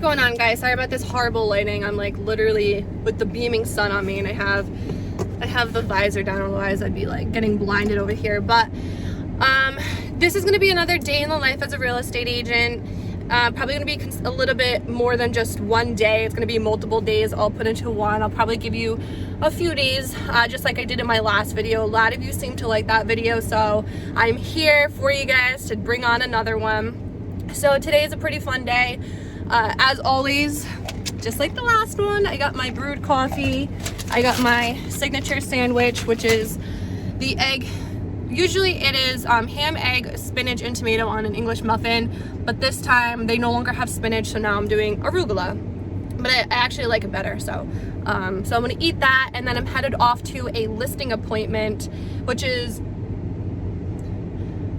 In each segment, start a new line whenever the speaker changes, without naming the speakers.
going on, guys? Sorry about this horrible lighting. I'm like literally with the beaming sun on me, and I have the visor down, otherwise I'd be like getting blinded over here. But this is gonna be another day in the life as a real estate agent. Probably gonna be a little bit more than just one day. It's gonna be multiple days all put into one. I'll probably give you a few days, just like I did in my last video. A lot of you seem to like that video, so I'm here for you guys to bring on another one. So today is a pretty fun day. As always, just like the last one, I got my brewed coffee. I got my signature sandwich, which is the egg. Usually it is ham, egg, spinach, and tomato on an English muffin, but this time they no longer have spinach, so now I'm doing arugula. But I actually like it better, so I'm gonna eat that, and then I'm headed off to a listing appointment, which is,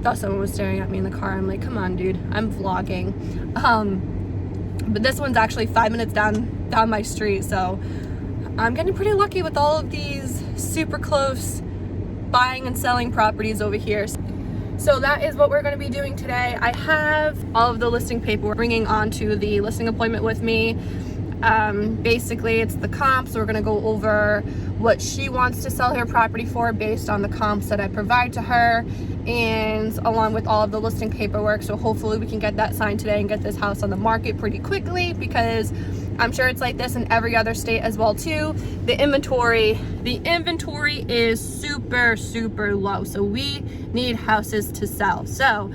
thought someone was staring at me in the car. I'm like, come on, dude, I'm vlogging. But this one's actually 5 minutes down my street, so I'm getting pretty lucky with all of these super close buying and selling properties over here. So that is what we're going to be doing today. I have all of the listing paperwork bringing on to the listing appointment with me. Basically it's the comps, so we're going to go over what she wants to sell her property for based on the comps that I provide to her, and along with all of the listing paperwork. So hopefully we can get that signed today and get this house on the market pretty quickly, because I'm sure it's like this in every other state as well too. The inventory is super low, so we need houses to sell. So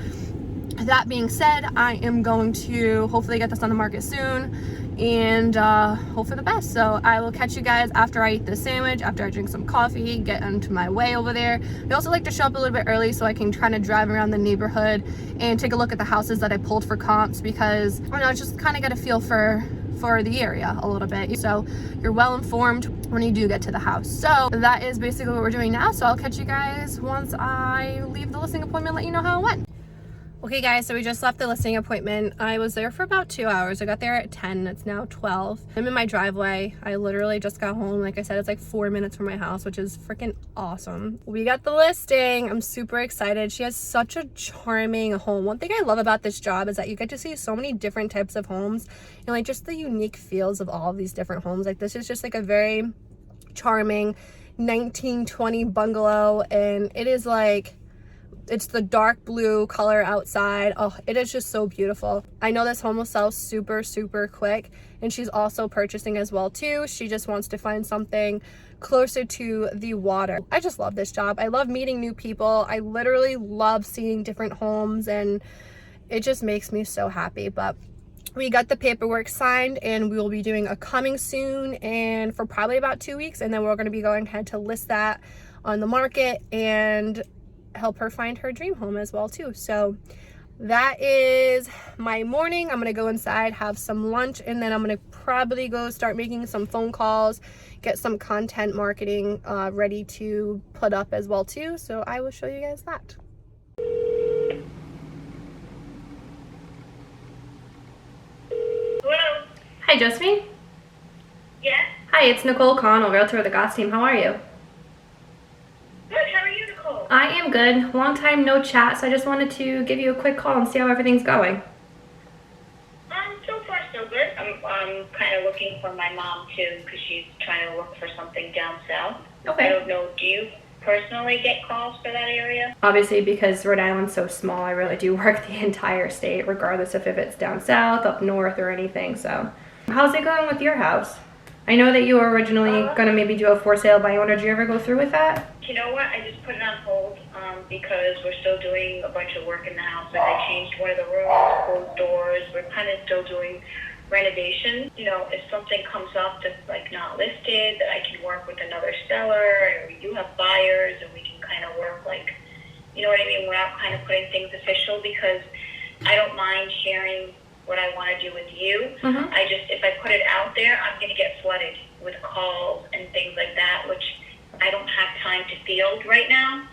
that being said, I am going to hopefully get this on the market soon and hope for the best. So I will catch you guys after I eat the sandwich, after I drink some coffee, get into my way over there. I also like to show up a little bit early so I can try to drive around the neighborhood and take a look at the houses that I pulled for comps, because I don't know, just kind of get a feel for the area a little bit, so you're well informed when you do get to the house. So that is basically what we're doing now, so I'll catch you guys once I leave the listing appointment, let you know how it went. Okay guys, so we just left the listing appointment. I was there for about 2 hours. I got there at 10, it's now 12. I'm in my driveway. I literally just got home. Like I said, it's like 4 minutes from my house, which is freaking awesome. We got the listing. I'm super excited. She has such a charming home. One thing I love about this job is that you get to see so many different types of homes and like just the unique feels of all of these different homes. Like this is just like a very charming 1920 bungalow, and it is like, it's the dark blue color outside. Oh, it is just so beautiful. I know this home will sell super quick, and she's also purchasing as well too. She just wants to find something closer to the water. I just love this job. I love meeting new people. I literally love seeing different homes, and it just makes me so happy. But we got the paperwork signed, and we will be doing a coming soon, and for probably about 2 weeks, and then we're going to be going ahead to list that on the market and help her find her dream home as well too. So that is my morning. I'm gonna go inside, have some lunch, and then I'm gonna probably go start making some phone calls, get some content marketing ready to put up as well too. So I will show you guys that.
Hello.
Hi, Josephine.
Yes.
Hi, it's Nicole, Connell, realtor of the Goss team. How are you?
Good. How are you, Nicole?
I am good. Long time no chat, so I just wanted to give you a quick call and see how everything's going.
So far so good. I'm kind of looking for my mom too, because she's trying to look for something down south.
Okay.
I don't know. Do you personally get calls for that area?
Obviously, because Rhode Island's so small, I really do work the entire state, regardless of if it's down south, up north, or anything. So how's it going with your house? I know that you were originally going to maybe do a for sale by owner. Did you ever go through with that?
You know what? I just put it on hold because we're still doing a bunch of work in the house. Like I changed one of the rooms, closed doors. We're kind of still doing renovation. You know, if something comes up that's like not listed, that I can work with another seller, and we do have buyers, and we can kind of work like, you know what I mean, without kind of putting things official, because I don't mind sharing what I want to do with you.
Mm-hmm.
I just, if I put it out there, I'm going to get flooded with calls and things like that, which I don't have time to field right now.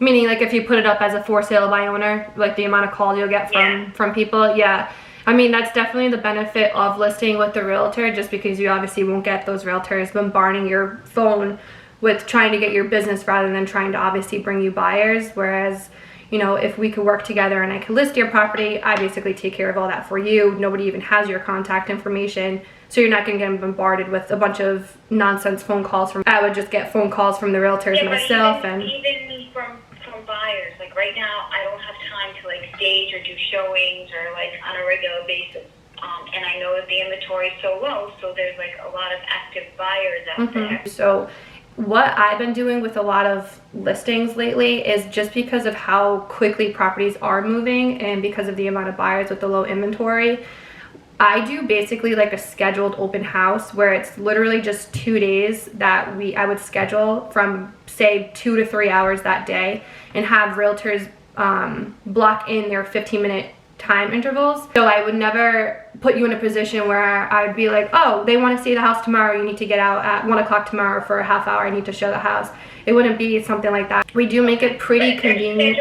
Meaning, like, if you put it up as a for sale by owner, like the amount of calls you'll get from people, yeah. I mean, that's definitely the benefit of listing with the realtor, just because you obviously won't get those realtors bombarding your phone with trying to get your business rather than trying to obviously bring you buyers. Whereas, you know, if we could work together and I could list your property, I basically take care of all that for you. Nobody even has your contact information, so you're not going to get bombarded with a bunch of nonsense phone calls from, I would just get phone calls from the realtors myself.
Even from buyers, like right now I don't have time to like stage or do showings or like on a regular basis. And I know that the inventory is so low, so there's like a lot of active buyers out there.
So what I've been doing with a lot of listings lately is, just because of how quickly properties are moving and because of the amount of buyers with the low inventory, I do basically like a scheduled open house where it's literally just 2 days that I would schedule from, say, 2 to 3 hours that day, and have realtors block in their 15-minute time intervals. So I would never put you in a position where I'd be like, oh, they want to see the house tomorrow, you need to get out at 1 o'clock tomorrow for a half hour, I need to show the house. It wouldn't be something like that. We do make it pretty convenient.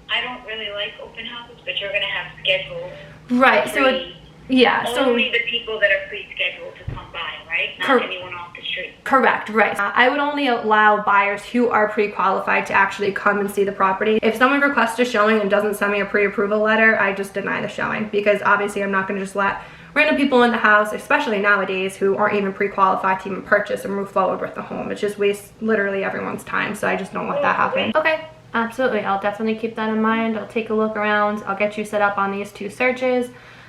I don't really like open houses, but you're going to have schedules.
Right, so yeah, so
only the people that are pre-scheduled to come by, right? Not anyone off the street.
Correct, right. I would only allow buyers who are pre-qualified to actually come and see the property. If someone requests a showing and doesn't send me a pre-approval letter, I just deny the showing, because obviously I'm not going to just let random people in the house, especially nowadays, who aren't even pre-qualified to even purchase or move forward with the home. It just wastes literally everyone's time, so I just don't let that happen. Okay, absolutely. I'll definitely keep that in mind. I'll take a look around. I'll get you set up on these 2 searches,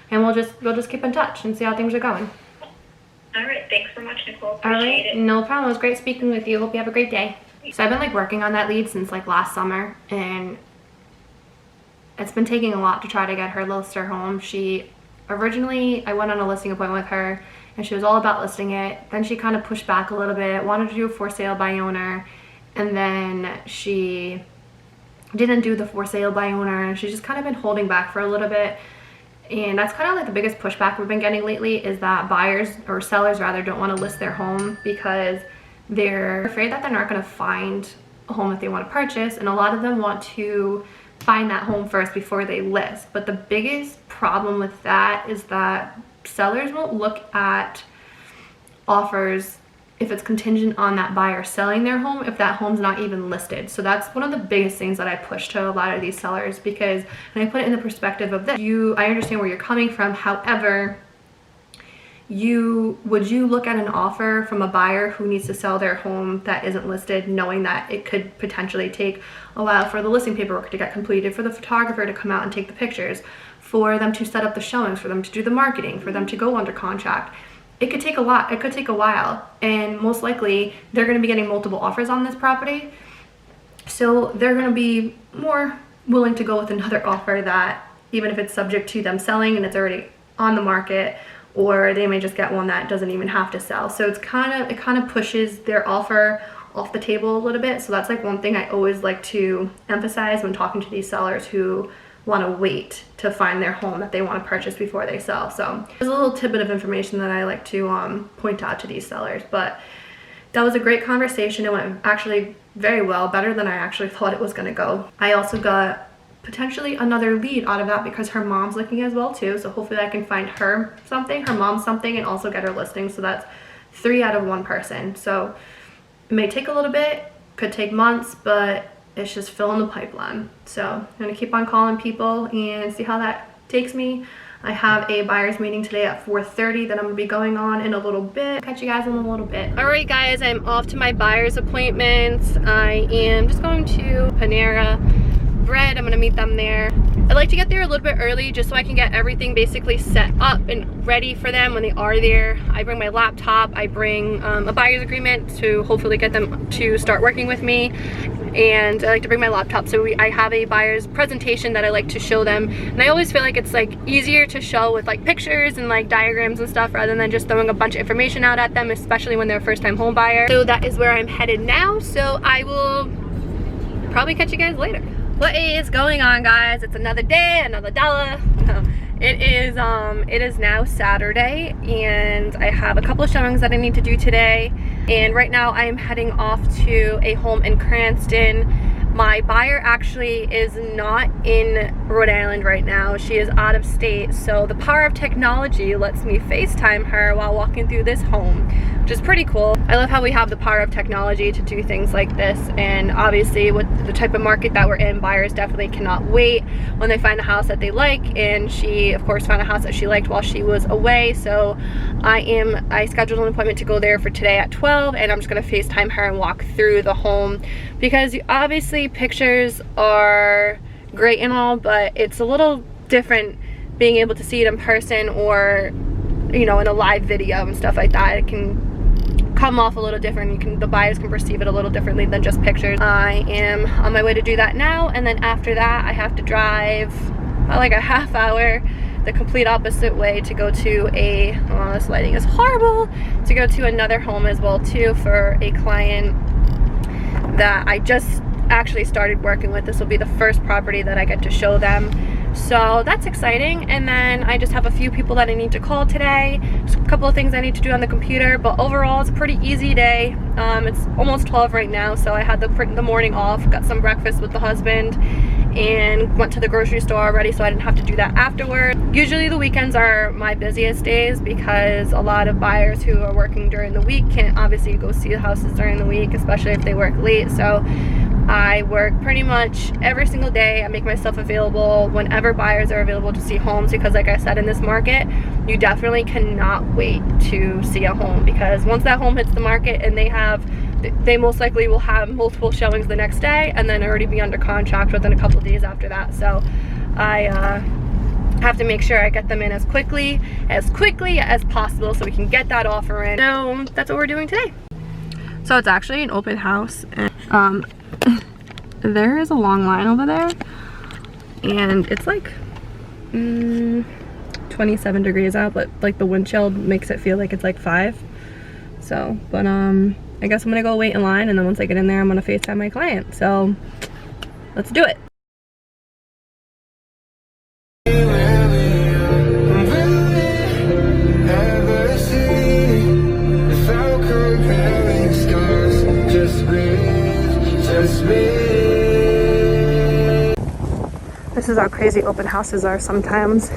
and we'll just keep in touch and see how things are going.
All right, thanks so much, Nicole. Appreciate it.
No problem. It was great speaking with you. Hope you have a great day. So I've been like working on that lead since like last summer, and it's been taking a lot to try to get her list her home. She originally, I went on a listing appointment with her and she was all about listing it. Then she kind of pushed back a little bit, wanted to do a for sale by owner, and then she didn't do the for sale by owner, and she's just kind of been holding back for a little bit. And that's kind of like the biggest pushback we've been getting lately, is that buyers, or sellers rather, don't want to list their home because they're afraid that they're not going to find a home that they want to purchase, and a lot of them want to find that home first before they list. But the biggest problem with that is that sellers won't look at offers if it's contingent on that buyer selling their home, if that home's not even listed. So that's one of the biggest things that I push to a lot of these sellers, because, and I put it in the perspective of this, I understand where you're coming from. However, would you look at an offer from a buyer who needs to sell their home that isn't listed, knowing that it could potentially take a while for the listing paperwork to get completed, for the photographer to come out and take the pictures, for them to set up the showings, for them to do the marketing, for them to go under contract? It could take a lot. It could take a while, and most likely they're going to be getting multiple offers on this property, so they're going to be more willing to go with another offer, that even if it's subject to them selling and it's already on the market, or they may just get one that doesn't even have to sell. So it kind of pushes their offer off the table a little bit. So that's like one thing I always like to emphasize when talking to these sellers who want to wait to find their home that they want to purchase before they sell. So there's a little tidbit of information that I like to point out to these sellers. But that was a great conversation. It went actually very well, better than I actually thought it was going to go. I also got potentially another lead out of that because her mom's looking as well too. So hopefully I can find her mom something, and also get her listing. So that's 3 out of 1 person. So it may take a little bit, could take months, but it's just filling the pipeline. So I'm gonna keep on calling people and see how that takes me. I have a buyer's meeting today at 4:30 that I'm gonna be going on in a little bit. Catch you guys in a little bit. All right guys, I'm off to my buyer's appointments. I am just going to Panera Bread. I'm gonna meet them there. I like to get there a little bit early just so I can get everything basically set up and ready for them when they are there. I bring my laptop, I bring a buyer's agreement to hopefully get them to start working with me, and I like to bring my laptop. So I have a buyer's presentation that I like to show them, and I always feel like it's like easier to show with like pictures and like diagrams and stuff rather than just throwing a bunch of information out at them, especially when they're a first-time home buyer. So that is where I'm headed now, so I will probably catch you guys later. What is going on, guys? It's another day, another dollar. It is now Saturday, and I have a couple of showings that I need to do today. And right now I am heading off to a home in Cranston. My buyer actually is not in Rhode Island right now. She is out of state, so the power of technology lets me FaceTime her while walking through this home, which is pretty cool. I love how we have the power of technology to do things like this, and obviously with the type of market that we're in, buyers definitely cannot wait when they find a house that they like, and she of course found a house that she liked while she was away. So I scheduled an appointment to go there for today at 12, and I'm just gonna FaceTime her and walk through the home, because obviously pictures are great and all, but it's a little different being able to see it in person, or you know, in a live video and stuff like that. It can come off a little different. The buyers can perceive it a little differently than just pictures. I am on my way to do that now, and then after that I have to drive like a half hour the complete opposite way to go to a, oh, this lighting is horrible, to go to another home as well too, for a client that I just actually started working with. This will be the first property that I get to show them, so that's exciting. And then I just have a few people that I need to call today, just a couple of things I need to do on the computer, but overall it's a pretty easy day. It's almost 12 right now, so I had the morning off, got some breakfast with the husband, and went to the grocery store already, so I didn't have to do that afterward. Usually the weekends are my busiest days, because a lot of buyers who are working during the week can't obviously go see the houses during the week, especially if they work late. So I work pretty much every single day. I make myself available whenever buyers are available to see homes, because like I said, in this market you definitely cannot wait to see a home, because once that home hits the market and they most likely will have multiple showings the next day, and then already be under contract within a couple days after that. So I have to make sure I get them in as quickly as possible so we can get that offer in. So that's what we're doing today. So it's actually an open house, and there is a long line over there, and it's like 27 degrees out, but like the wind chill makes it feel like it's like 5. So, but I guess I'm gonna go wait in line, and then once I get in there I'm gonna FaceTime my client. So let's do it. This is how crazy open houses are sometimes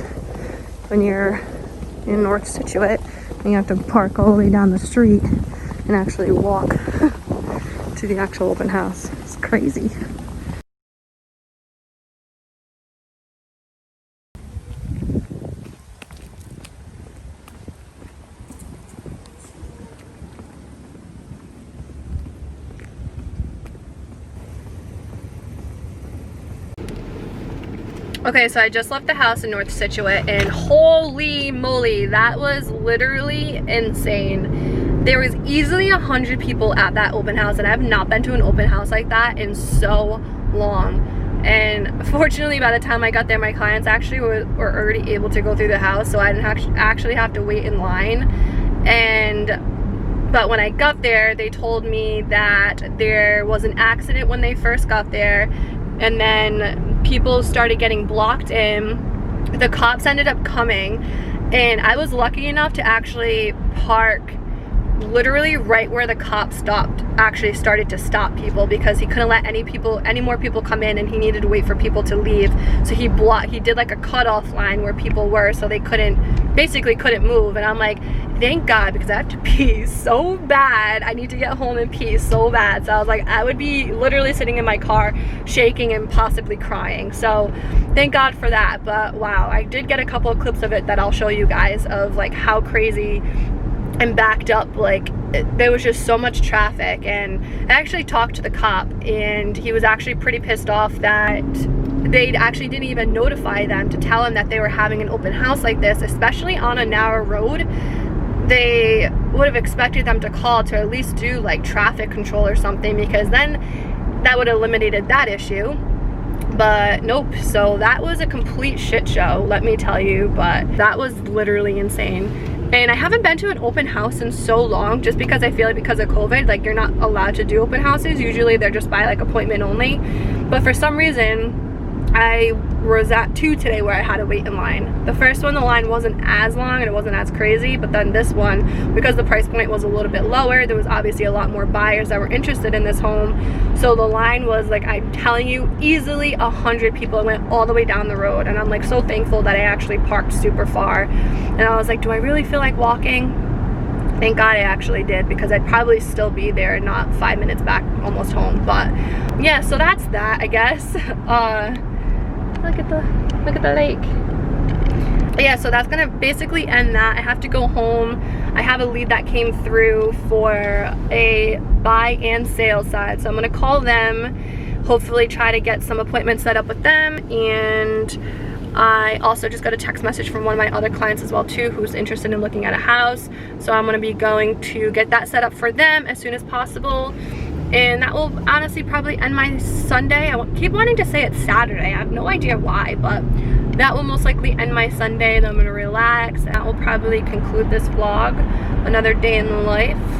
when you're in North Scituate and you have to park all the way down the street and actually walk to the actual open house. It's crazy. Okay, so I just left the house in North Scituate, and holy moly, that was literally insane. There was easily 100 people at that open house, and I have not been to an open house like that in so long. And fortunately, by the time I got there, my clients actually were already able to go through the house, so I didn't actually have to wait in line. But when I got there, they told me that there was an accident when they first got there, and then people started getting blocked in. The cops ended up coming, and I was lucky enough to actually park literally right where the cop started to stop people, because he couldn't let any more people come in, and he needed to wait for people to leave. So he did like a cutoff line where people were, so they basically couldn't move. And I'm like, thank God, because I have to pee so bad. I need to get home and pee so bad. So I was like, I would be literally sitting in my car shaking and possibly crying. So thank God for that. But wow, I did get a couple of clips of it that I'll show you guys, of like how crazy and backed up, like there was just so much traffic. And I actually talked to the cop, and he was actually pretty pissed off that they actually didn't even notify them to tell him that they were having an open house like this, especially on a narrow road. They would have expected them to call to at least do like traffic control or something, because then that would have eliminated that issue. But nope, so that was a complete shit show, let me tell you. But that was literally insane. And I haven't been to an open house in so long, just because I feel like because of COVID, like you're not allowed to do open houses. Usually they're just by like appointment only. But for some reason, I was at 2 today where I had to wait in line. The first one, the line wasn't as long and it wasn't as crazy, but then this one, because the price point was a little bit lower, there was obviously a lot more buyers that were interested in this home. So the line was like, I'm telling you, easily 100 people. It went all the way down the road, and I'm like so thankful that I actually parked super far. And I was like, do I really feel like walking? Thank God I actually did, because I'd probably still be there, not 5 minutes back, almost home. But yeah, so that's that, I guess. Look at the lake. Yeah, so that's gonna basically end that. I have to go home. I have a lead that came through for a buy and sale side, so I'm gonna call them, hopefully try to get some appointments set up with them. And I also just got a text message from one of my other clients as well too, who's interested in looking at a house, so I'm gonna be going to get that set up for them as soon as possible. And that will honestly probably end my Sunday. I keep wanting to say it's Saturday. I have no idea why, but that will most likely end my Sunday. Then I'm gonna relax. That will probably conclude this vlog. Another day in the life.